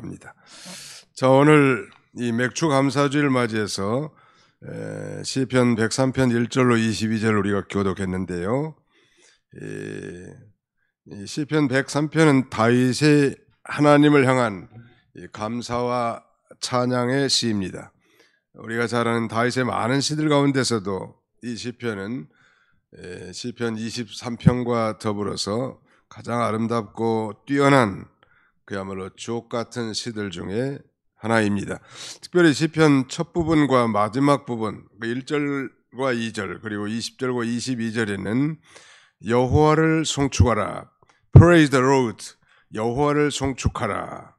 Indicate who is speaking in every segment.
Speaker 1: 합니다. 자, 오늘 이 맥주 감사주의를 맞이해서 시편 103편 1절로 22절 우리가 교독했는데요. 이 시편 103편은 다윗의 하나님을 향한 감사와 찬양의 시입니다. 우리가 잘 아는 다윗의 많은 시들 가운데서도 이 시편은 시편 23편과 더불어서 가장 아름답고 뛰어난 그야말로 주옥 같은 시들 중에 하나입니다. 특별히 시편 첫 부분과 마지막 부분 1절과 2절 그리고 20절과 22절에는 여호와를 송축하라, Praise the Lord, 여호와를 송축하라,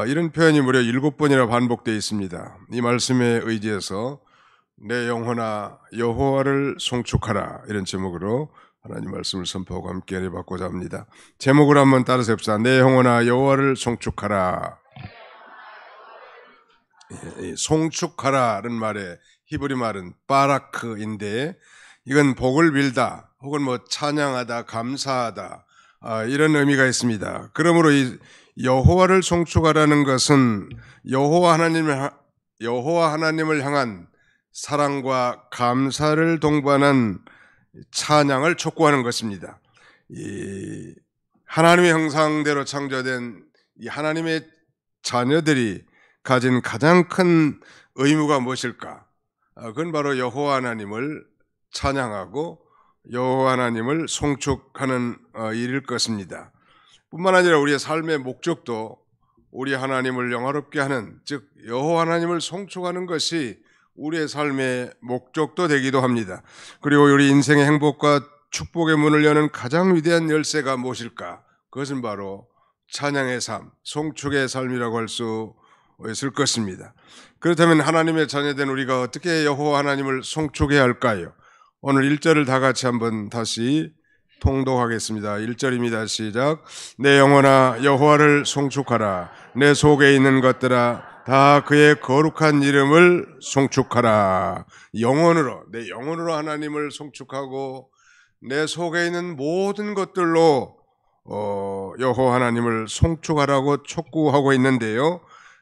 Speaker 1: 이런 표현이 무려 7번이나 반복되어 있습니다. 이 말씀에 의지해서 내 영혼아 여호와를 송축하라, 이런 제목으로 하나님 말씀을 선포하고 함께 해봤고자 합니다. 제목을 한번 따라서 해봅시다. 내 영혼아 여호와를 송축하라. 송축하라는 말의 히브리 말은 바라크인데, 이건 복을 빌다 혹은 찬양하다, 감사하다, 이런 의미가 있습니다. 그러므로 이 여호와를 송축하라는 것은 여호와 하나님을 향한 사랑과 감사를 동반한 찬양을 촉구하는 것입니다. 이 하나님의 형상대로 창조된 이 하나님의 자녀들이 가진 가장 큰 의무가 무엇일까? 그건 바로 여호와 하나님을 찬양하고 여호와 하나님을 송축하는 일일 것입니다. 뿐만 아니라 우리의 삶의 목적도 우리 하나님을 영화롭게 하는, 즉 여호와 하나님을 송축하는 것이 우리의 삶의 목적도 되기도 합니다. 그리고 우리 인생의 행복과 축복의 문을 여는 가장 위대한 열쇠가 무엇일까? 그것은 바로 찬양의 삶, 송축의 삶이라고 할 수 있을 것입니다. 그렇다면 하나님의 자녀된 우리가 어떻게 여호와 하나님을 송축해야 할까요? 오늘 1절을 다 같이 한번 다시 통독하겠습니다. 1절입니다. 시작. 내 영혼아 여호와를 송축하라. 내 속에 있는 것들아 다 그의 거룩한 이름을 송축하라. 영혼으로, 내 영혼으로 하나님을 송축하고 내 속에 있는 모든 것들로 여호와 하나님을 송축하라고 촉구하고 있는데요.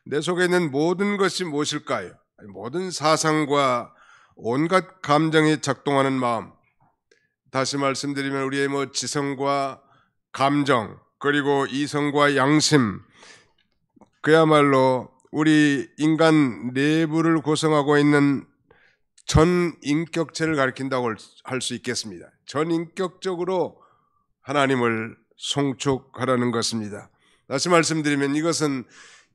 Speaker 1: 내 속에 있는 모든 것이 무엇일까요? 모든 사상과 온갖 감정이 작동하는 마음, 다시 말씀드리면 우리의 지성과 감정, 그리고 이성과 양심, 그야말로 우리 인간 내부를 구성하고 있는 전 인격체를 가리킨다고 할 수 있겠습니다. 전 인격적으로 하나님을 송축하라는 것입니다. 다시 말씀드리면 이것은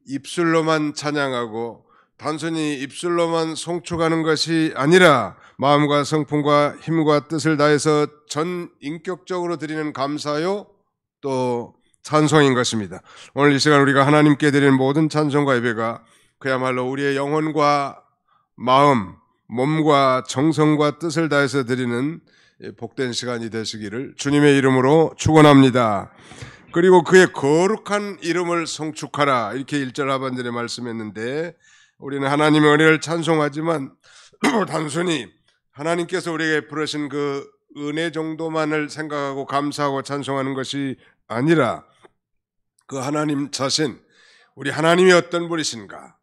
Speaker 1: 입술로만 찬양하고 단순히 입술로만 송축하는 것이 아니라 마음과 성품과 힘과 뜻을 다해서 전 인격적으로 드리는 감사요 또 찬송인 것입니다. 오늘 이 시간 우리가 하나님께 드리는 모든 찬송과 예배가 그야말로 우리의 영혼과 마음, 몸과 정성과 뜻을 다해서 드리는 복된 시간이 되시기를 주님의 이름으로 축원합니다. 그리고 그의 거룩한 이름을 송축하라, 이렇게 1절 하반절에 말씀했는데, 우리는 하나님의 은혜를 찬송하지만 단순히 하나님께서 우리에게 베푸신 그 은혜 정도만을 생각하고 감사하고 찬송하는 것이 아니라 그 하나님 자신, 우리 하나님이 어떤 분이신가,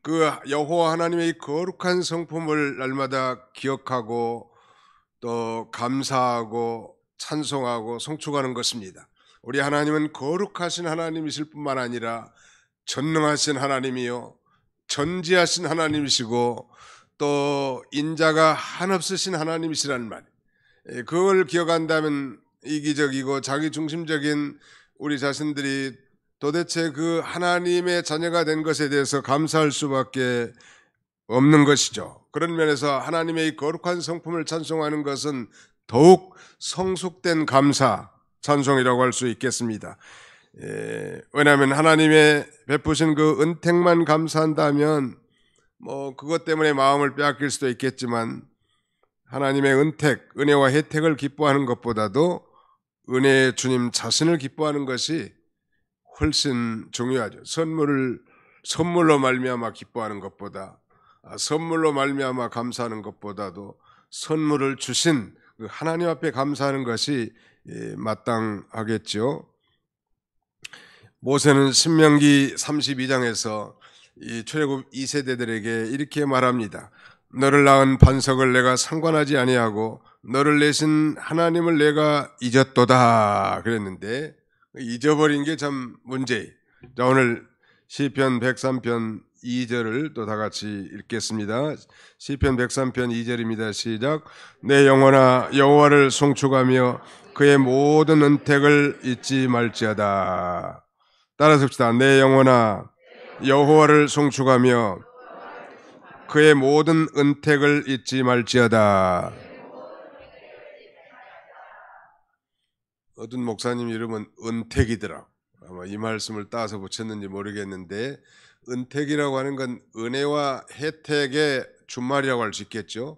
Speaker 1: 그 여호와 하나님의 거룩한 성품을 날마다 기억하고 또 감사하고 찬송하고 송축하는 것입니다. 우리 하나님은 거룩하신 하나님이실 뿐만 아니라 전능하신 하나님이요 전지하신 하나님이시고 또 인자가 한없으신 하나님이시라는 말, 그걸 기억한다면 이기적이고 자기중심적인 우리 자신들이 도대체 그 하나님의 자녀가 된 것에 대해서 감사할 수밖에 없는 것이죠. 그런 면에서 하나님의 거룩한 성품을 찬송하는 것은 더욱 성숙된 감사, 찬송이라고 할 수 있겠습니다. 왜냐하면 하나님의 베푸신 그 은택만 감사한다면 그것 때문에 마음을 빼앗길 수도 있겠지만, 하나님의 은택, 은혜와 혜택을 기뻐하는 것보다도 은혜의 주님 자신을 기뻐하는 것이 훨씬 중요하죠. 선물로 말미암아 기뻐하는 것보다, 선물로 말미암아 감사하는 것보다도 선물을 주신 그 하나님 앞에 감사하는 것이 마땅하겠죠. 모세는 신명기 32장에서 이 출애굽 2세대들에게 이렇게 말합니다. 너를 낳은 반석을 내가 상관하지 아니하고 너를 내신 하나님을 내가 잊었도다 그랬는데, 잊어버린 게 참 문제예요. 자, 오늘 시편 103편 2절을 또 다 같이 읽겠습니다. 시편 103편 2절입니다. 시작. 내 영혼아 여호와를 송축하며 그의 모든 은택을 잊지 말지어다. 따라서 읍시다. 내 영혼아 여호와를 송축하며 그의 모든 은택을 잊지 말지어다. 어떤 목사님 이름은 은택이더라. 아마 이 말씀을 따서 붙였는지 모르겠는데, 은택이라고 하는 건 은혜와 혜택의 준말이라고 할 수 있겠죠.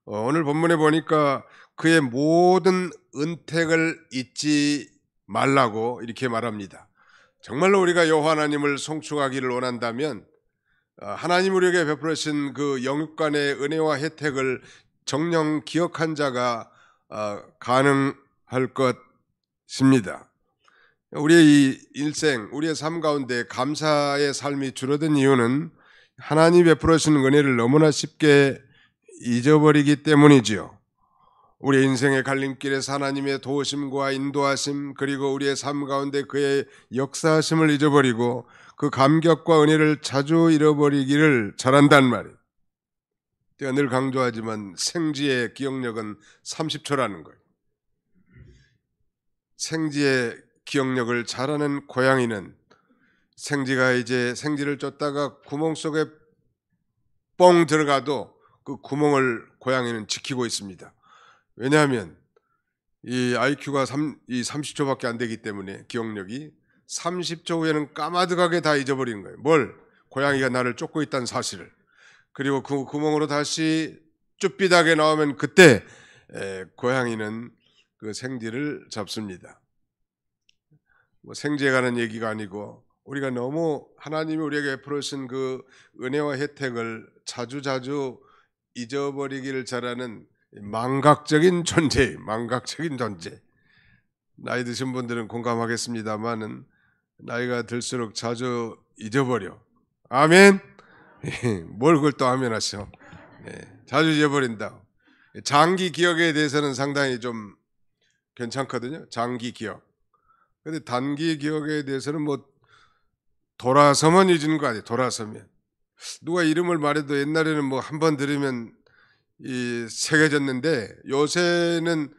Speaker 1: 오늘 본문에 보니까 그의 모든 은택을 잊지 말라고 이렇게 말합니다. 정말로 우리가 여호와 하나님을 송축하기를 원한다면 하나님 우리에게 베풀으신 그 영육간의 은혜와 혜택을 정녕 기억한 자가 가능할 것입니다. 우리의 이 일생, 우리의 삶 가운데 감사의 삶이 줄어든 이유는 하나님이 베풀으신 은혜를 너무나 쉽게 잊어버리기 때문이지요. 우리의 인생의 갈림길에서 하나님의 도우심과 인도하심, 그리고 우리의 삶 가운데 그의 역사하심을 잊어버리고 그 감격과 은혜를 자주 잃어버리기를 잘한단 말이에요. 제가 늘 강조하지만 생지의 기억력은 30초라는 거예요. 생지의 기억력을 잘하는 고양이는 생지가 이제 생지를 쫓다가 구멍 속에 뻥 들어가도 그 구멍을 고양이는 지키고 있습니다. 왜냐하면 이 IQ가 30초밖에 안 되기 때문에 기억력이 30초 후에는 까마득하게 다 잊어버리는 거예요. 뭘? 고양이가 나를 쫓고 있다는 사실을. 그리고 그 구멍으로 다시 쭈삣하게 나오면 그때 고양이는 그 생쥐를 잡습니다. 뭐 생쥐에 관한 얘기가 아니고 우리가 너무 하나님이 우리에게 베풀으신 그 은혜와 혜택을 자주자주 잊어버리기를 잘하는 망각적인 존재, 망각적인 존재. 나이 드신 분들은 공감하겠습니다만은 나이가 들수록 자주 잊어버려. 아멘. 뭘 그걸 또 아멘 하셔. 자주 잊어버린다. 장기 기억에 대해서는 상당히 좀 괜찮거든요. 장기 기억. 근데 단기 기억에 대해서는 뭐 돌아서면 잊는 거 아니에요. 돌아서면. 누가 이름을 말해도 옛날에는 뭐 한 번 들으면 이 새겨졌는데 요새는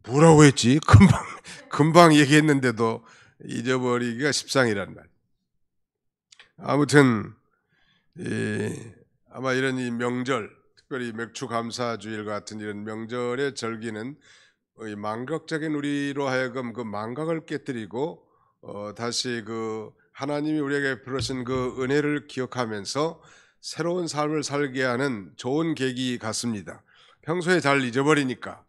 Speaker 1: 뭐라고 했지? 금방 얘기했는데도 잊어버리기가 십상이란 말. 아무튼 아마 이런 이 명절, 특별히 맥추감사주일 같은 이런 명절의 절기는 망각적인 우리로 하여금 그 망각을 깨뜨리고 다시 그 하나님이 우리에게 베푸신 그 은혜를 기억하면서 새로운 삶을 살게 하는 좋은 계기 같습니다. 평소에 잘 잊어버리니까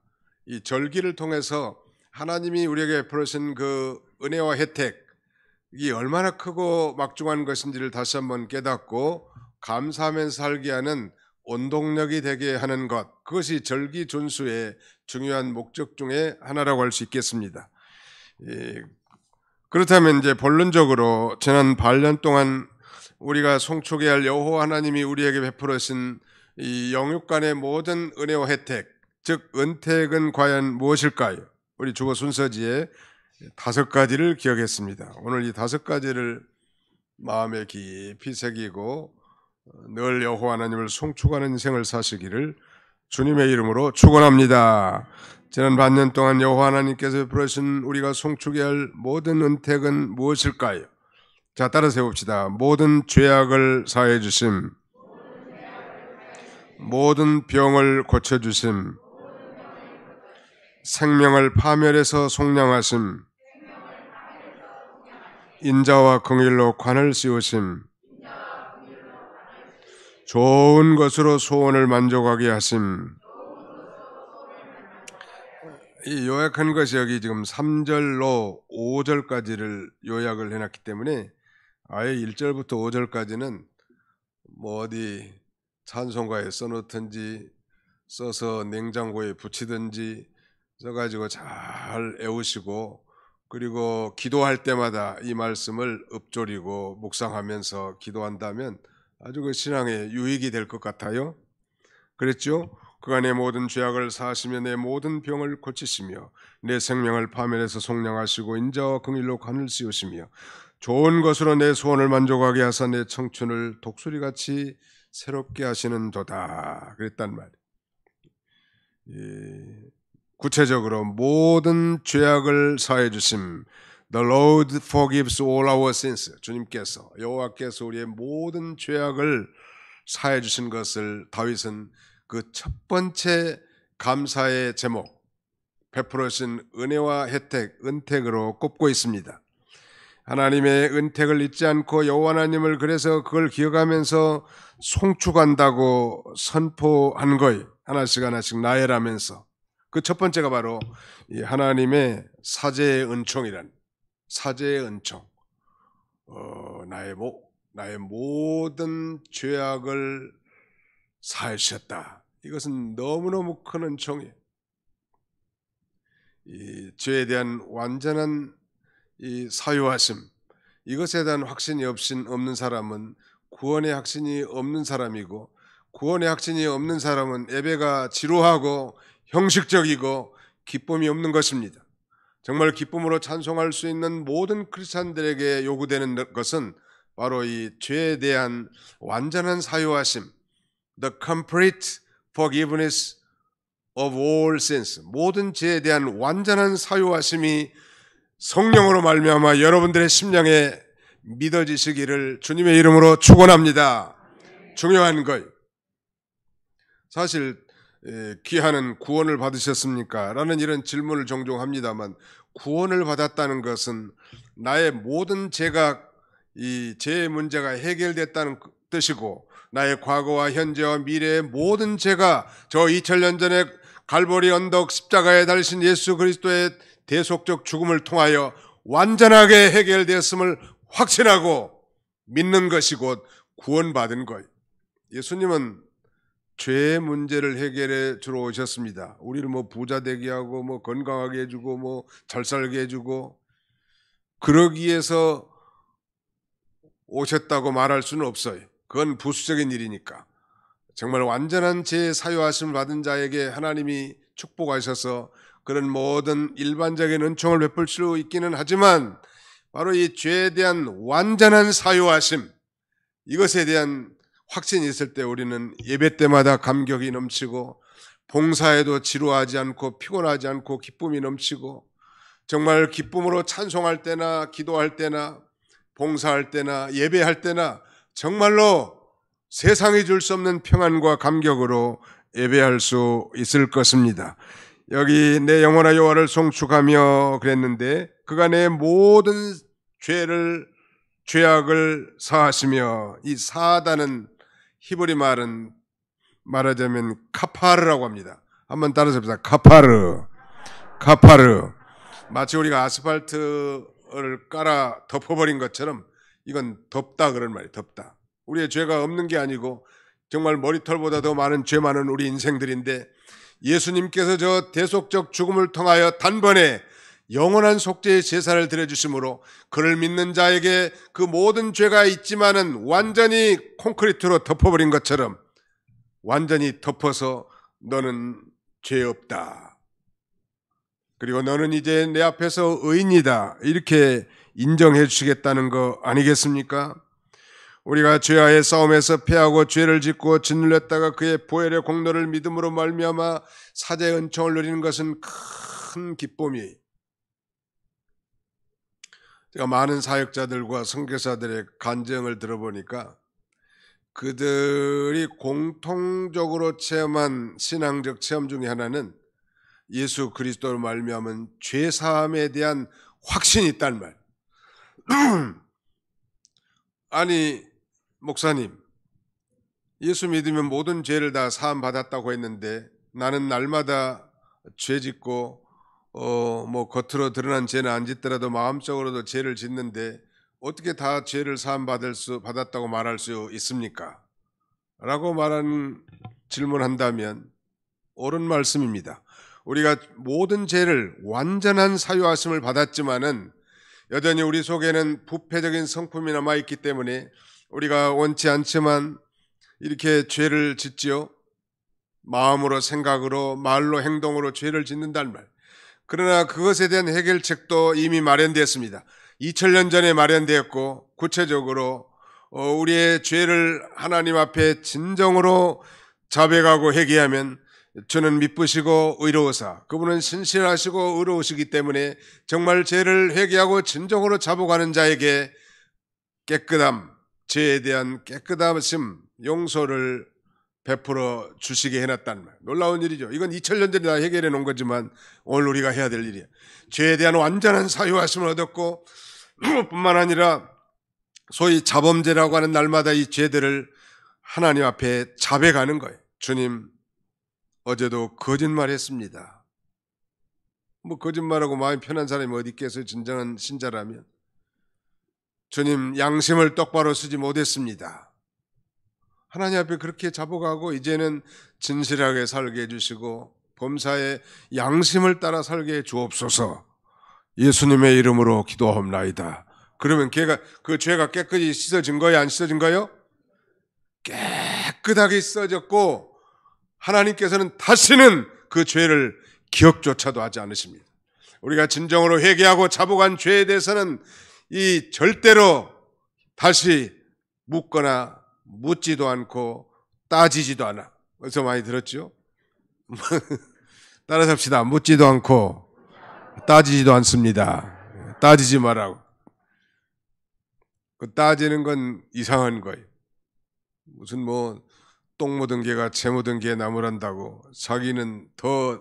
Speaker 1: 이 절기를 통해서 하나님이 우리에게 베푸신 그 은혜와 혜택이 얼마나 크고 막중한 것인지를 다시 한번 깨닫고 감사하면서 살게 하는 원동력이 되게 하는 것, 그것이 절기 준수의 중요한 목적 중에 하나라고 할 수 있겠습니다. 그렇다면 이제 본론적으로 지난 8년 동안 우리가 송축해야 할 여호와 하나님이 우리에게 베풀으신 이 영육간의 모든 은혜와 혜택, 즉 은택은 과연 무엇일까요? 우리 주보 순서지에 5가지를 기억했습니다. 오늘 이 5가지를 마음에 깊이 새기고 늘 여호와 하나님을 송축하는 인생을 사시기를 주님의 이름으로 축원합니다. 지난 반년 동안 여호와 하나님께서 베푸신 우리가 송축해야 할 모든 은택은 무엇일까요? 자, 따라 세웁시다. 모든 죄악을 사해 주심, 모든 병을 고쳐 주심, 생명을 파멸해서 속량하심, 인자와 긍휼로 관을 씌우심, 좋은 것으로 소원을 만족하게 하심. 이 요약한 것이 여기 지금 3절로 5절까지를 요약을 해놨기 때문에 아예 1절부터 5절까지는 뭐 어디 찬송가에 써놓든지 써서 냉장고에 붙이든지 써가지고 잘 애우시고 그리고 기도할 때마다 이 말씀을 읊조리고 묵상하면서 기도한다면 아주 그 신앙에 유익이 될 것 같아요. 그랬죠? 그가 내 모든 죄악을 사하시며 내 모든 병을 고치시며 내 생명을 파멸해서 속량하시고 인자와 긍일로 관을 씌우시며 좋은 것으로 내 소원을 만족하게 하사 내 청춘을 독수리같이 새롭게 하시는도다. 그랬단 말이에요. 구체적으로 모든 죄악을 사해 주심. The Lord forgives all our sins. 주님께서, 여호와께서 우리의 모든 죄악을 사해 주신 것을 다윗은 그 첫 번째 감사의 제목, 베풀어 주신 은혜와 혜택, 은택으로 꼽고 있습니다. 하나님의 은택을 잊지 않고 여호와 하나님을 그래서 그걸 기억하면서 송축한다고 선포한 거예요. 하나씩 하나씩 나열하면서. 그 첫 번째가 바로 이 하나님의 사제의 은총이란, 사제의 은총. 나의 모든 죄악을 사해 주셨다. 이것은 너무너무 큰 은총이에요. 이 죄에 대한 완전한 이 사유하심, 이것에 대한 확신이 없는 사람은 구원의 확신이 없는 사람이고, 구원의 확신이 없는 사람은 예배가 지루하고 형식적이고 기쁨이 없는 것입니다. 정말 기쁨으로 찬송할 수 있는 모든 크리스찬들에게 요구되는 것은 바로 이 죄에 대한 완전한 사유하심, the complete forgiveness of all sins, 모든 죄에 대한 완전한 사유하심이 성령으로 말미암아 여러분들의 심령에 믿어지시기를 주님의 이름으로 축원합니다. 중요한 것. 사실 귀하는 구원을 받으셨습니까? 라는 이런 질문을 종종 합니다만, 구원을 받았다는 것은 나의 모든 죄가, 이 죄의 문제가 해결됐다는 뜻이고, 나의 과거와 현재와 미래의 모든 죄가 저 2000년 전에 갈보리 언덕 십자가에 달리신 예수 그리스도의 대속적 죽음을 통하여 완전하게 해결되었음을 확신하고 믿는 것이 곧 구원받은 것. 예수님은 죄의 문제를 해결해 주러 오셨습니다. 우리를 뭐 부자 되게 하고 뭐 건강하게 해주고 뭐 잘 살게 해주고 그러기 위해서 오셨다고 말할 수는 없어요. 그건 부수적인 일이니까. 정말 완전한 죄의 사유하심을 받은 자에게 하나님이 축복하셔서 그런 모든 일반적인 은총을 베풀 수 있기는 하지만, 바로 이 죄에 대한 완전한 사유하심, 이것에 대한 확신이 있을 때 우리는 예배 때마다 감격이 넘치고, 봉사에도 지루하지 않고 피곤하지 않고 기쁨이 넘치고, 정말 기쁨으로 찬송할 때나 기도할 때나 봉사할 때나 예배할 때나 정말로 세상이 줄 수 없는 평안과 감격으로 예배할 수 있을 것입니다. 여기 내 영혼아 여호와를 송축하며 그랬는데, 그가 내 모든 죄악을 사하시며, 이 사하다는 히브리 말은 말하자면 카파르라고 합니다. 한번 따라서 해보자. 카파르. 마치 우리가 아스팔트를 깔아 덮어버린 것처럼 이건 덮다 그런 말이에요. 덮다. 우리의 죄가 없는 게 아니고 정말 머리털보다 더 많은 죄 많은 우리 인생들인데, 예수님께서 저 대속적 죽음을 통하여 단번에 영원한 속죄의 제사를 드려주심으로 그를 믿는 자에게 그 모든 죄가 있지만은 완전히 콘크리트로 덮어버린 것처럼 완전히 덮어서 너는 죄 없다. 그리고 너는 이제 내 앞에서 의인이다. 이렇게 인정해 주시겠다는 거 아니겠습니까? 우리가 죄와의 싸움에서 패하고 죄를 짓고 짓눌렸다가 그의 보혈의 공로를 믿음으로 말미암아 사제의 은총을 누리는 것은 큰 기쁨이. 제가 많은 사역자들과 선교사들의 간증을 들어보니까 그들이 공통적으로 체험한 신앙적 체험 중에 하나는 예수 그리스도로 말미암은 죄 사함에 대한 확신이 있단 말. 아니 목사님, 예수 믿으면 모든 죄를 다 사함 받았다고 했는데 나는 날마다 죄 짓고 뭐 겉으로 드러난 죄는 안 짓더라도 마음속으로도 죄를 짓는데 어떻게 다 죄를 사함 받았다고 말할 수 있습니까? 라고 말하는 질문한다면 옳은 말씀입니다. 우리가 모든 죄를 완전한 사유하심을 받았지만은 여전히 우리 속에는 부패적인 성품이 남아있기 때문에 우리가 원치 않지만 이렇게 죄를 짓지요. 마음으로, 생각으로, 말로, 행동으로 죄를 짓는단 말. 그러나 그것에 대한 해결책도 이미 마련되었습니다. 2000년 전에 마련되었고, 구체적으로 우리의 죄를 하나님 앞에 진정으로 자백하고 회개하면 주는 미쁘시고 의로우사, 그분은 신실하시고 의로우시기 때문에 정말 죄를 회개하고 진정으로 자복하는 자에게 깨끗함, 죄에 대한 깨끗하심, 용서를 베풀어 주시게 해놨다는 말. 놀라운 일이죠. 이건 2000년 전에 다 해결해 놓은 거지만 오늘 우리가 해야 될 일이에요. 죄에 대한 완전한 사유하심을 얻었고, 뿐만 아니라 소위 자범죄라고 하는 날마다 이 죄들을 하나님 앞에 자백하는 거예요. 주님, 어제도 거짓말했습니다. 뭐 거짓말하고 마음이 편한 사람이 어디 있겠어요? 진정한 신자라면. 주님, 양심을 똑바로 쓰지 못했습니다. 하나님 앞에 그렇게 자복하고 이제는 진실하게 살게 해주시고 범사의 양심을 따라 살게 해 주옵소서. 예수님의 이름으로 기도하옵나이다. 그러면 그 죄가 깨끗이 씻어진 거예요? 안 씻어진 거예요? 깨끗하게 씻어졌고 하나님께서는 다시는 그 죄를 기억조차도 하지 않으십니다. 우리가 진정으로 회개하고 자복한 죄에 대해서는 이 절대로 다시 묻거나 묻지도 않고 따지지도 않아. 어디서 많이 들었죠? 따라서 합시다. 묻지도 않고 따지지도 않습니다. 따지지 말라고. 그 따지는 건 이상한 거예요. 무슨 똥 묻은 개가 재 묻은 개에 나무란다고 자기는 더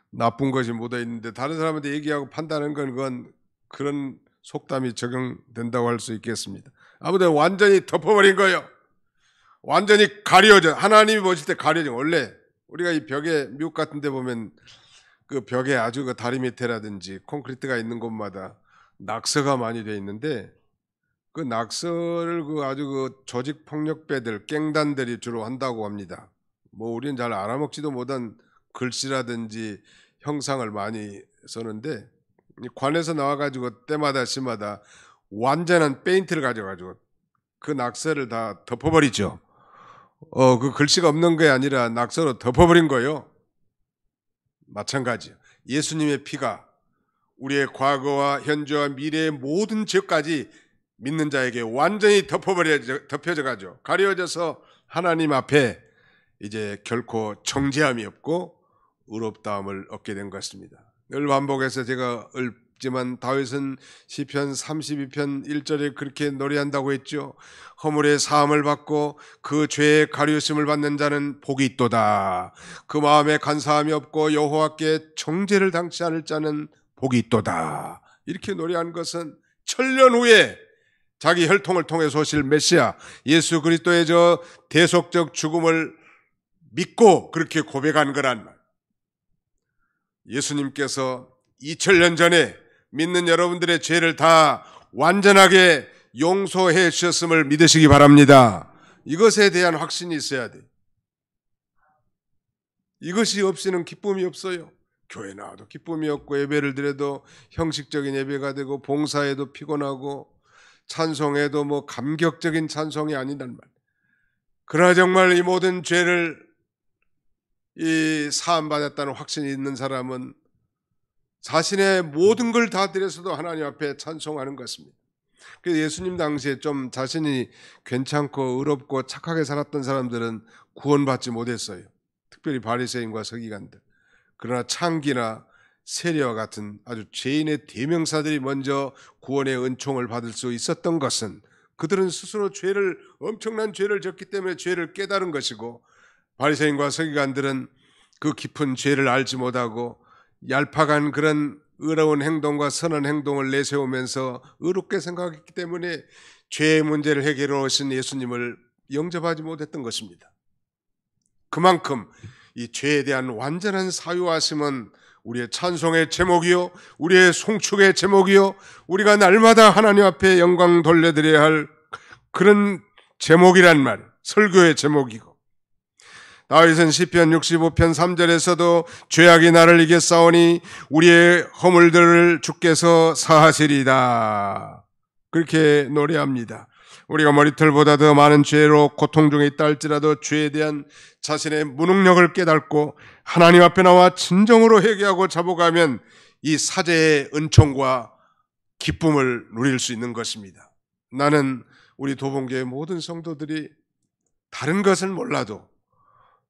Speaker 1: 나쁜 것이 묻어 있는데 다른 사람한테 얘기하고 판단하는 건 그건 그런 속담이 적용된다고 할 수 있겠습니다. 아무튼 완전히 덮어버린 거예요. 완전히 가려져. 하나님이 보실 때 가려져. 원래 우리가 이 벽에 미국 같은 데 보면 그 벽에 아주 그 다리 밑에라든지 콘크리트가 있는 곳마다 낙서가 많이 돼 있는데 그 낙서를 아주 그 조직 폭력배들, 갱단들이 주로 한다고 합니다. 우리는 잘 알아먹지도 못한 글씨라든지 형상을 많이 쓰는데 관에서 나와가지고 때마다 시마다 완전한 페인트를 가져가지고 그 낙서를 다 덮어버리죠. 그 글씨가 없는 게 아니라 낙서로 덮어버린 거예요. 마찬가지요. 예수님의 피가 우리의 과거와 현재와 미래의 모든 죄까지 믿는 자에게 완전히 덮여져 가죠. 가려져서 하나님 앞에 이제 결코 정죄함이 없고 의롭다함을 얻게 된 것입니다. 늘 반복해서 제가 읊지만 다윗은 시편 32편 1절에 그렇게 노래한다고 했죠. 허물의 사함을 받고 그 죄의 가리우심을 받는 자는 복이 있도다. 그 마음에 간사함이 없고 여호와께 정죄를 당치 않을 자는 복이 있도다. 이렇게 노래한 것은 천년 후에 자기 혈통을 통해서 오실 메시아 예수 그리스도의 저 대속적 죽음을 믿고 그렇게 고백한 거란 말. 예수님께서 2000년 전에 믿는 여러분들의 죄를 다 완전하게 용서해 주셨음을 믿으시기 바랍니다. 이것에 대한 확신이 있어야 돼. 이것이 없이는 기쁨이 없어요. 교회 나와도 기쁨이 없고 예배를 드려도 형식적인 예배가 되고 봉사에도 피곤하고 찬송에도 감격적인 찬송이 아니란 말. 그러나 정말 이 모든 죄를 사함 받았다는 확신이 있는 사람은 자신의 모든 걸 다 드려서도 하나님 앞에 찬송하는 것입니다. 그래서 예수님 당시에 좀 자신이 괜찮고 의롭고 착하게 살았던 사람들은 구원받지 못했어요. 특별히 바리새인과 서기관들. 그러나 창기나 세리와 같은 아주 죄인의 대명사들이 먼저 구원의 은총을 받을 수 있었던 것은 그들은 스스로 엄청난 죄를 졌기 때문에 죄를 깨달은 것이고, 바리새인과 서기관들은 그 깊은 죄를 알지 못하고 얄팍한 그런 의로운 행동과 선한 행동을 내세우면서 의롭게 생각했기 때문에 죄의 문제를 해결해 오신 예수님을 영접하지 못했던 것입니다. 그만큼 이 죄에 대한 완전한 사유하심은 우리의 찬송의 제목이요, 우리의 송축의 제목이요, 우리가 날마다 하나님 앞에 영광 돌려드려야 할 그런 제목이란 말, 설교의 제목이고, 다윗은 시편 65편 3절에서도 죄악이 나를 이겼사오니 우리의 허물들을 주께서 사하시리다, 그렇게 노래합니다. 우리가 머리털보다 더 많은 죄로 고통 중에 있다 할지라도 죄에 대한 자신의 무능력을 깨닫고 하나님 앞에 나와 진정으로 회개하고 자복하면 이 사죄의 은총과 기쁨을 누릴 수 있는 것입니다. 나는 우리 도봉교회 모든 성도들이 다른 것은 몰라도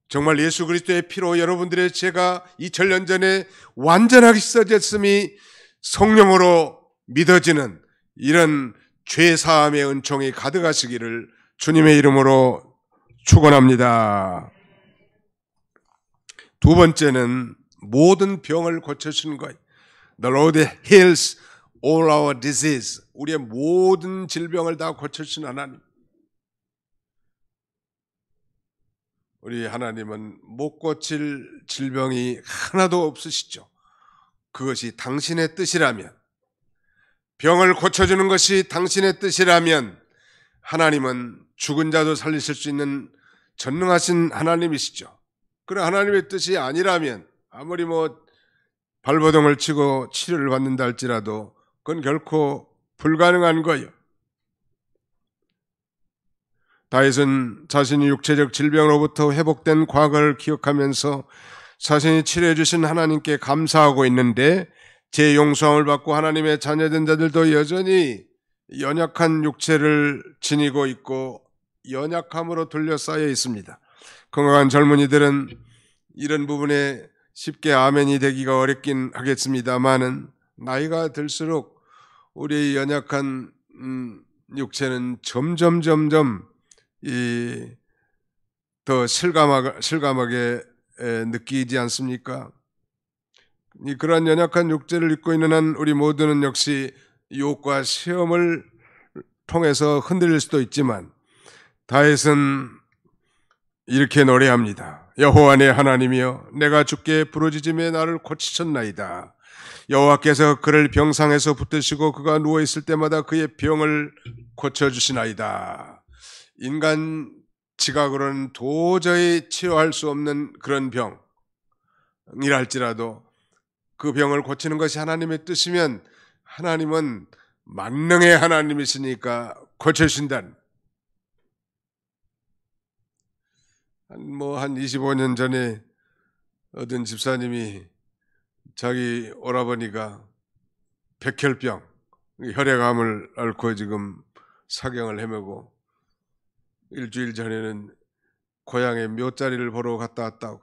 Speaker 1: 정말 예수 그리스도의 피로 여러분들의 죄가 2000년 전에 완전하게 씻어졌음이 성령으로 믿어지는 이런 죄사함의 은총이 가득하시기를 주님의 이름으로 축원합니다. 두 번째는 모든 병을 고쳐주는 것. The Lord heals all our disease. 우리의 모든 질병을 다 고쳐주신 하나님. 우리 하나님은 못 고칠 질병이 하나도 없으시죠. 그것이 당신의 뜻이라면, 병을 고쳐주는 것이 당신의 뜻이라면 하나님은 죽은 자도 살리실 수 있는 전능하신 하나님이시죠. 그러나 하나님의 뜻이 아니라면 아무리 발버둥을 치고 치료를 받는다 할지라도 그건 결코 불가능한 거예요. 다윗은 자신이 육체적 질병으로부터 회복된 과거를 기억하면서 자신이 치료해 주신 하나님께 감사하고 있는데, 제 용서함을 받고 하나님의 자녀된 자들도 여전히 연약한 육체를 지니고 있고 연약함으로 둘러싸여 있습니다. 건강한 젊은이들은 이런 부분에 쉽게 아멘이 되기가 어렵긴 하겠습니다만은 나이가 들수록 우리의 연약한 육체는 점점 더 실감하게 느끼지 않습니까? 그러한 연약한 육체를 입고 있는 한 우리 모두는 역시 유혹과 시험을 통해서 흔들릴 수도 있지만, 다윗은 이렇게 노래합니다. 여호와 내 하나님이여, 내가 주께 부르짖음에 나를 고치셨나이다. 여호와께서 그를 병상에서 붙드시고 그가 누워있을 때마다 그의 병을 고쳐주시나이다. 인간 지각으로는 도저히 치료할 수 없는 그런 병이랄지라도 그 병을 고치는 것이 하나님의 뜻이면 하나님은 만능의 하나님이시니까 고쳐주신다는. 한 25년 전에 어떤 집사님이 자기 오라버니가 백혈병, 혈액암을 앓고 지금 사경을 헤매고 일주일 전에는 고향에 묘자리를 보러 갔다 왔다고.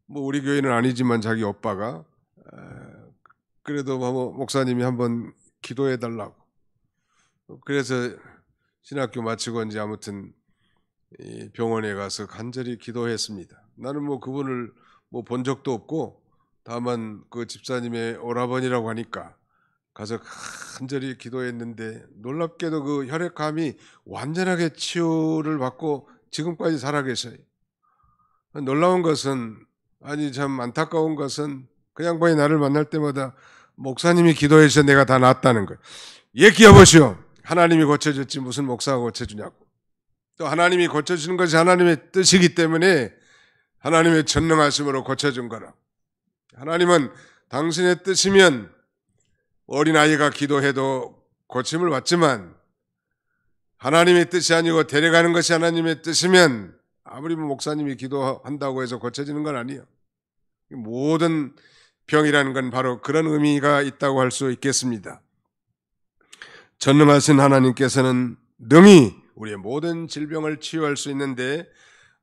Speaker 1: 우리 교회는 아니지만 자기 오빠가 그래도 목사님이 한번 기도해 달라고. 그래서 신학교 마치고 이제 아무튼 병원에 가서 간절히 기도했습니다. 나는 그분을 본 적도 없고, 다만 그 집사님의 오라버니라고 하니까 가서 간절히 기도했는데, 놀랍게도 그 혈액암이 완전하게 치유를 받고 지금까지 살아계셔요. 놀라운 것은, 참 안타까운 것은 그 양반이 나를 만날 때마다 목사님이 기도해 주셔서 내가 다 낫다는 거예요. 얘기해보시오. 하나님이 고쳐줬지 무슨 목사가 고쳐주냐고. 또 하나님이 고쳐주는 것이 하나님의 뜻이기 때문에 하나님의 전능하심으로 고쳐준 거라. 하나님은 당신의 뜻이면 어린아이가 기도해도 고침을 받지만, 하나님의 뜻이 아니고 데려가는 것이 하나님의 뜻이면 아무리 목사님이 기도한다고 해서 고쳐지는 건 아니에요. 모든 병이라는 건 바로 그런 의미가 있다고 할 수 있겠습니다. 전능하신 하나님께서는 능히 우리의 모든 질병을 치유할 수 있는데,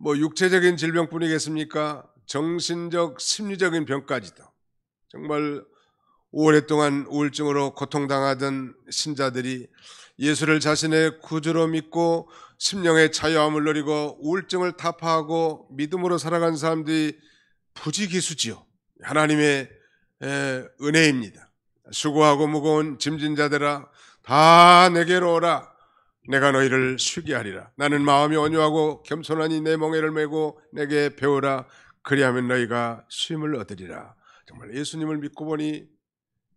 Speaker 1: 육체적인 질병뿐이겠습니까? 정신적, 심리적인 병까지도. 정말 오랫동안 우울증으로 고통당하던 신자들이 예수를 자신의 구주로 믿고 심령의 자유함을 누리고 우울증을 타파하고 믿음으로 살아간 사람들이 부지기수지요. 하나님의 은혜입니다. 수고하고 무거운 짐진 자들아 다 내게로 오라. 내가 너희를 쉬게 하리라. 나는 마음이 온유하고 겸손하니 내 멍에를 메고 내게 배우라. 그리하면 너희가 쉼을 얻으리라. 정말 예수님을 믿고 보니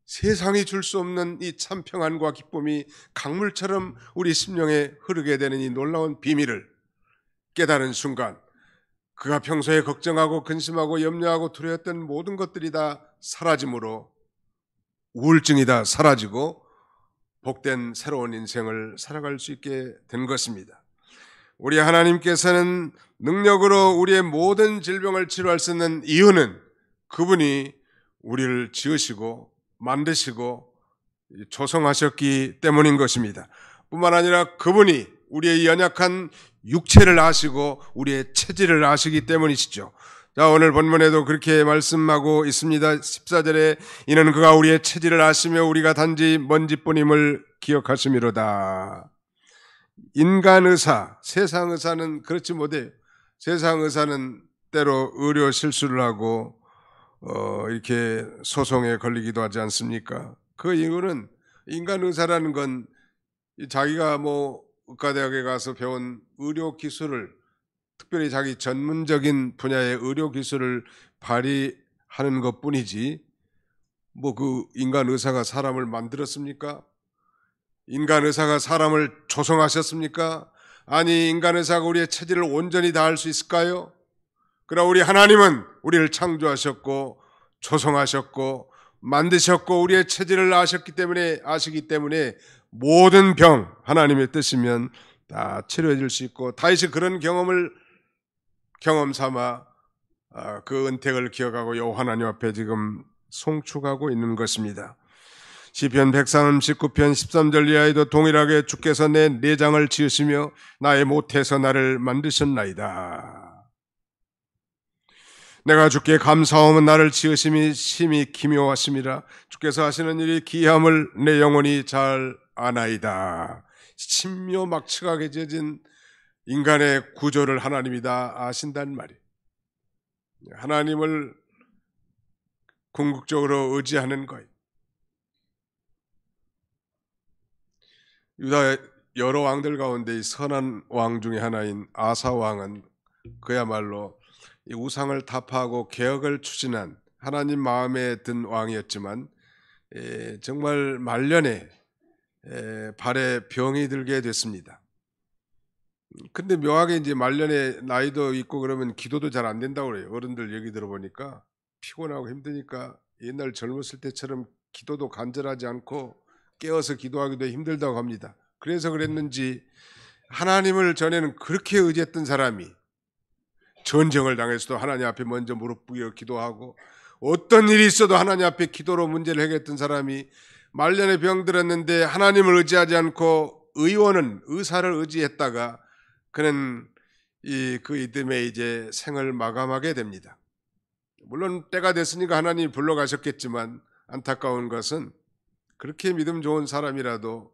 Speaker 1: 세상이 줄 수 없는 이 참 평안과 기쁨이 강물처럼 우리 심령에 흐르게 되는 이 놀라운 비밀을 깨달은 순간, 그가 평소에 걱정하고 근심하고 염려하고 두려웠던 모든 것들이 다 사라짐으로 우울증이 다 사라지고 복된 새로운 인생을 살아갈 수 있게 된 것입니다. 우리 하나님께서는 능력으로 우리의 모든 질병을 치료할 수 있는 이유는 그분이 우리를 지으시고 만드시고 조성하셨기 때문인 것입니다. 뿐만 아니라 그분이 우리의 연약한 육체를 아시고 우리의 체질을 아시기 때문이시죠. 자, 오늘 본문에도 그렇게 말씀하고 있습니다. 14절에 이는 그가 우리의 체질을 아시며 우리가 단지 먼지뿐임을 기억하심이로다. 인간 의사, 세상 의사는 그렇지 못해요. 세상 의사는 때로 의료 실수를 하고 이렇게 소송에 걸리기도 하지 않습니까? 그 이유는 인간 의사라는 건 자기가 의과대학에 가서 배운 의료 기술을, 특별히 자기 전문적인 분야의 의료 기술을 발휘하는 것 뿐이지, 그 인간 의사가 사람을 만들었습니까? 인간 의사가 사람을 조성하셨습니까? 아니, 인간 의사가 우리의 체질을 온전히 다 할 수 있을까요? 그러나 우리 하나님은 우리를 창조하셨고 조성하셨고 만드셨고 우리의 체질을 아시기 때문에 모든 병 하나님의 뜻이면 다 치료해 줄 수 있고, 다윗이 그런 경험 삼아 그 은택을 기억하고 여호와 하나님 앞에 지금 송축하고 있는 것입니다. 시편 139편 13절 이하에도 동일하게 주께서 내 내장을 지으시며 나의 모태에서 나를 만드셨나이다. 내가 주께 감사하면 나를 지으심이 심히 기묘하심이라. 주께서 하시는 일이 기이함을 내 영혼이 잘 아나이다. 신묘막측하게 지어진 인간의 구조를 하나님이 다 아신단 말이에요. 하나님을 궁극적으로 의지하는 거예요. 유다 여러 왕들 가운데 이 선한 왕 중에 하나인 아사 왕은 그야말로 이 우상을 타파하고 개혁을 추진한 하나님 마음에 든 왕이었지만 정말 말년에 발에 병이 들게 됐습니다. 근데 묘하게 이제 말년에 나이도 있고 그러면 기도도 잘 안 된다고 그래요. 어른들 얘기 들어보니까 피곤하고 힘드니까 옛날 젊었을 때처럼 기도도 간절하지 않고 깨어서 기도하기도 힘들다고 합니다. 그래서 그랬는지 하나님을 전에는 그렇게 의지했던 사람이 전쟁을 당해서도 하나님 앞에 먼저 무릎 꿇어 기도하고 어떤 일이 있어도 하나님 앞에 기도로 문제를 해결했던 사람이 말년에 병들었는데 하나님을 의지하지 않고 의사를 의지했다가 그는 그 이듬해 이제 생을 마감하게 됩니다. 물론 때가 됐으니까 하나님이 불러가셨겠지만 안타까운 것은 그렇게 믿음 좋은 사람이라도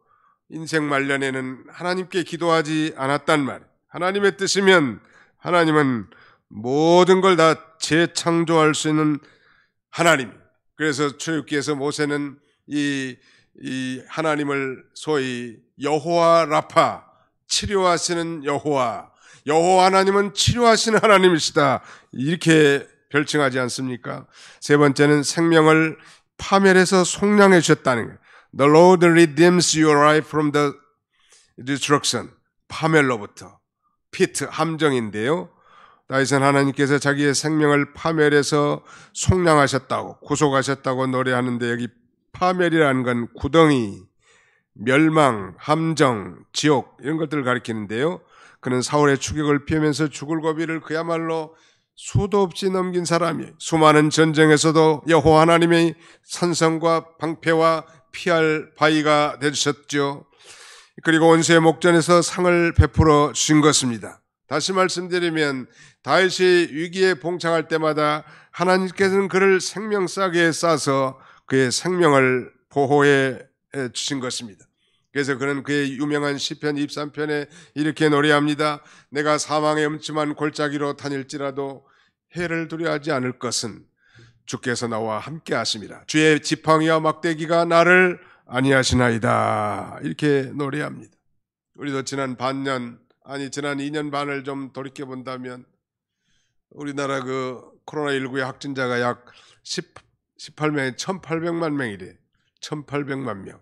Speaker 1: 인생 말년에는 하나님께 기도하지 않았단 말이에요. 하나님의 뜻이면 하나님은 모든 걸 다 재창조할 수 있는 하나님. 그래서 출애굽기에서 모세는 이 하나님을 소위 여호와 라파, 치료하시는 여호와 하나님은 치료하시는 하나님이시다, 이렇게 별칭하지 않습니까? 세 번째는 생명을 파멸해서 속량해 주셨다는 거예요. The Lord redeems your life from the destruction. 파멸로부터. 피트, 함정인데요. 다윗은 하나님께서 자기의 생명을 파멸해서 속량하셨다고, 구속하셨다고 노래하는데, 여기 파멸이라는 건 구덩이, 멸망, 함정, 지옥 이런 것들을 가리키는데요. 그는 사울의 추격을 피하면서 죽을 고비를 그야말로 수도 없이 넘긴 사람이에요. 수많은 전쟁에서도 여호와 하나님의 산성과 방패와 피할 바위가 되셨죠. 그리고 원수의 목전에서 상을 베풀어 주신 것입니다. 다시 말씀드리면 다윗이 위기에 봉착할 때마다 하나님께서는 그를 생명싸게 싸서 그의 생명을 보호해 주신 것입니다. 그래서 그는 그의 유명한 시편 23편에 이렇게 노래합니다. 내가 사망의 음침한 골짜기로 다닐지라도 해를 두려워하지 않을 것은 주께서 나와 함께 하심이라. 주의 지팡이와 막대기가 나를 안위하시나이다, 이렇게 노래합니다. 우리도 지난 2년 반을 좀 돌이켜 본다면 우리나라 코로나19의 확진자가 약 1800만 명이래. 1800만 명.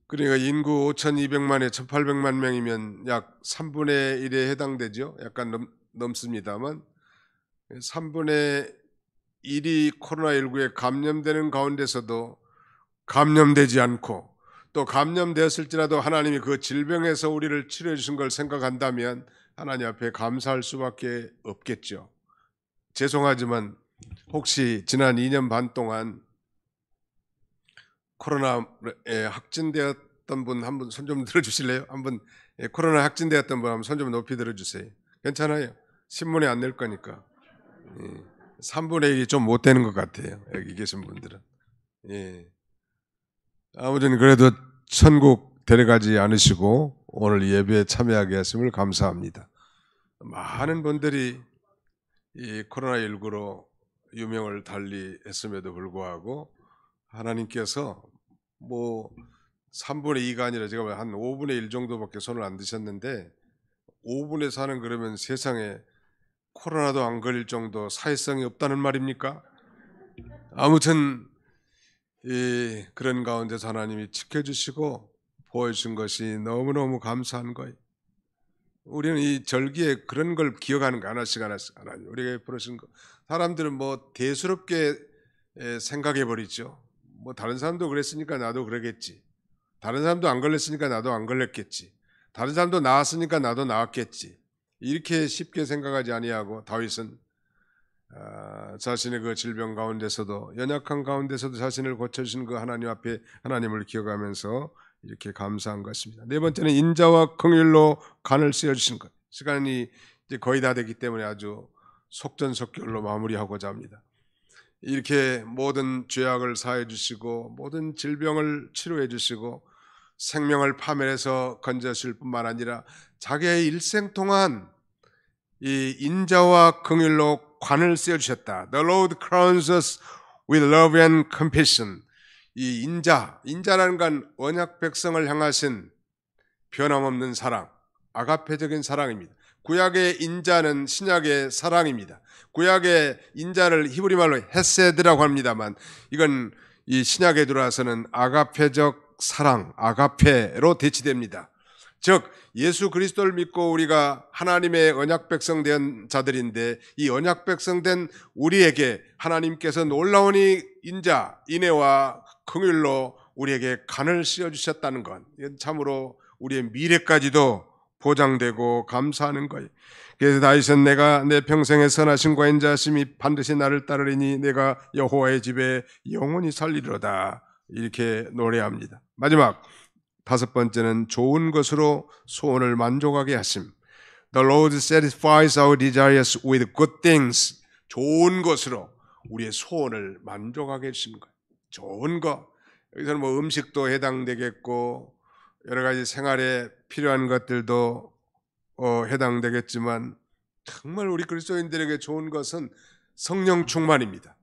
Speaker 1: 그러니까 인구 5200만에 1800만 명이면 약 3분의 1에 해당되죠. 약간 넘습니다만 3분의 1이 코로나19에 감염되는 가운데서도 감염되지 않고 또 감염되었을지라도 하나님이 그 질병에서 우리를 치료해 주신 걸 생각한다면 하나님 앞에 감사할 수밖에 없겠죠. 죄송하지만 혹시 지난 2년 반 동안 코로나에 확진되었던 분 한 분 손 좀 들어주실래요? 한번 코로나 확진되었던 분 한번 손 좀 높이 들어주세요. 괜찮아요. 신문에 안 낼 거니까. 3분의 1이 좀 못 되는 것 같아요. 여기 계신 분들은. 아무튼 그래도 천국 데려가지 않으시고 오늘 예배에 참여하게 하심을 감사합니다. 많은 분들이 이 코로나19로 유명을 달리 했음에도 불구하고 하나님께서 뭐 3분의 2가 아니라 제가 한 5분의 1 정도밖에 손을 안 드셨는데 5분의 4는 그러면 세상에 코로나도 안 걸릴 정도 사회성이 없다는 말입니까? 아무튼 그런 가운데서 하나님이 지켜주시고 보여주신 것이 너무너무 감사한 거예요. 우리는 이 절기에 그런 걸 기억하는 거 하나씩 하나님 우리가 베푸신 거. 사람들은 뭐 대수롭게 생각해 버리죠. 뭐 다른 사람도 그랬으니까 나도 그러겠지. 다른 사람도 안 걸렸으니까 나도 안 걸렸겠지. 다른 사람도 나았으니까 나도 나았겠지. 이렇게 쉽게 생각하지 아니하고 다윗은 자신의 그 질병 가운데서도 연약한 가운데서도 자신을 고쳐주신 그 하나님 앞에 하나님을 기억하면서 이렇게 감사한 것입니다. 네 번째는 인자와 긍휼로 간을 씌워주신 것. 시간이 이제 거의 다 되기 때문에 아주 속전속결로 마무리하고자 합니다. 이렇게 모든 죄악을 사해 주시고 모든 질병을 치료해 주시고 생명을 파멸해서 건져주실 뿐만 아니라 자기의 일생 동안 이 인자와 긍휼로 관을 씌워주셨다. The Lord crowns us with love and compassion. 이 인자라는 건 언약 백성을 향하신 변함없는 사랑, 아가페적인 사랑입니다. 구약의 인자는 신약의 사랑입니다. 구약의 인자를 히브리 말로 헤세드라고 합니다만 이건 이 신약에 들어와서는 아가페적 사랑, 아가페로 대치됩니다. 즉 예수 그리스도를 믿고 우리가 하나님의 언약 백성 된 자들인데 이 언약 백성 된 우리에게 하나님께서 놀라운 인자, 인애와 긍휼로 우리에게 간을 씌워주셨다는 것, 참으로 우리의 미래까지도 보장되고 감사하는 거예요. 그래서 다윗은 내가 내 평생의 선하심과 인자하심이 반드시 나를 따르리니 내가 여호와의 집에 영원히 살리리로다 이렇게 노래합니다. 마지막 다섯 번째는 좋은 것으로 소원을 만족하게 하심. The Lord satisfies our desires with good things. 좋은 것으로 우리의 소원을 만족하게 해주신 거예요. 좋은 것. 여기서는 뭐 음식도 해당되겠고 여러 가지 생활에 필요한 것들도 해당되겠지만 정말 우리 그리스도인들에게 좋은 것은 성령 충만입니다.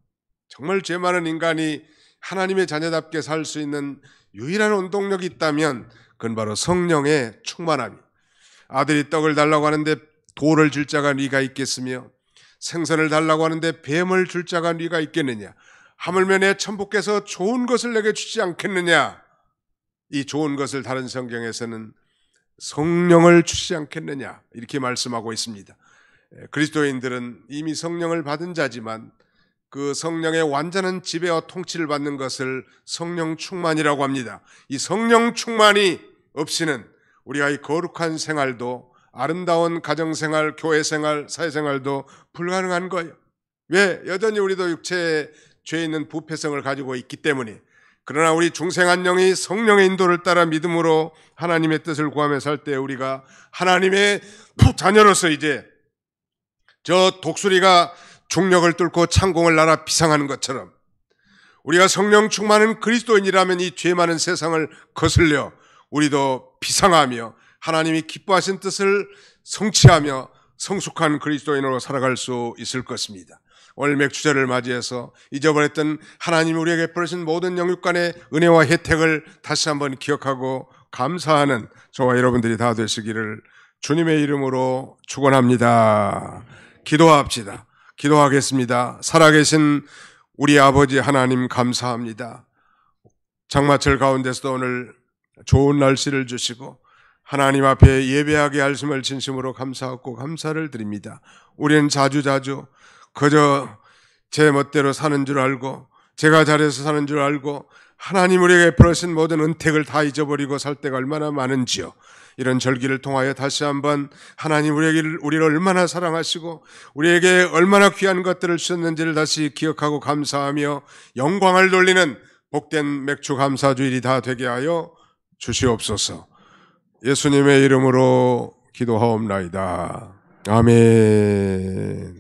Speaker 1: 정말 죄 많은 인간이 하나님의 자녀답게 살 수 있는 유일한 원동력이 있다면 그건 바로 성령의 충만함이에요. 아들이 떡을 달라고 하는데 돌을 줄 자가 네가 있겠으며 생선을 달라고 하는데 뱀을 줄 자가 네가 있겠느냐. 하물며 내 천부께서 좋은 것을 내게 주지 않겠느냐. 이 좋은 것을 다른 성경에서는 성령을 주시지 않겠느냐 이렇게 말씀하고 있습니다. 그리스도인들은 이미 성령을 받은 자지만 그 성령의 완전한 지배와 통치를 받는 것을 성령 충만이라고 합니다. 이 성령 충만이 없이는 우리가 이 거룩한 생활도 아름다운 가정생활, 교회생활, 사회생활도 불가능한 거예요. 왜? 여전히 우리도 육체에 죄 있는 부패성을 가지고 있기 때문에. 그러나 우리 중생한 영이 성령의 인도를 따라 믿음으로 하나님의 뜻을 구하며 살 때 우리가 하나님의 자녀로서 이제 저 독수리가 중력을 뚫고 창공을 날아 비상하는 것처럼 우리가 성령 충만한 그리스도인이라면 이 죄 많은 세상을 거슬려 우리도 비상하며 하나님이 기뻐하신 뜻을 성취하며 성숙한 그리스도인으로 살아갈 수 있을 것입니다. 오늘 맥주절을 맞이해서 잊어버렸던 하나님이 우리에게 베푸신 모든 영육간의 은혜와 혜택을 다시 한번 기억하고 감사하는 저와 여러분들이 다 되시기를 주님의 이름으로 축원합니다. 기도합시다. 기도하겠습니다. 살아계신 우리 아버지 하나님 감사합니다. 장마철 가운데서도 오늘 좋은 날씨를 주시고 하나님 앞에 예배하게 하심을 진심으로 감사하고 감사를 드립니다. 우리는 자주자주 그저 제 멋대로 사는 줄 알고 제가 잘해서 사는 줄 알고 하나님 우리에게 베푸신 모든 은택을 다 잊어버리고 살 때가 얼마나 많은지요. 이런 절기를 통하여 다시 한번 하나님 우리를 얼마나 사랑하시고 우리에게 얼마나 귀한 것들을 주셨는지를 다시 기억하고 감사하며 영광을 돌리는 복된 맥주 감사주일이 다 되게 하여 주시옵소서. 예수님의 이름으로 기도하옵나이다. 아멘.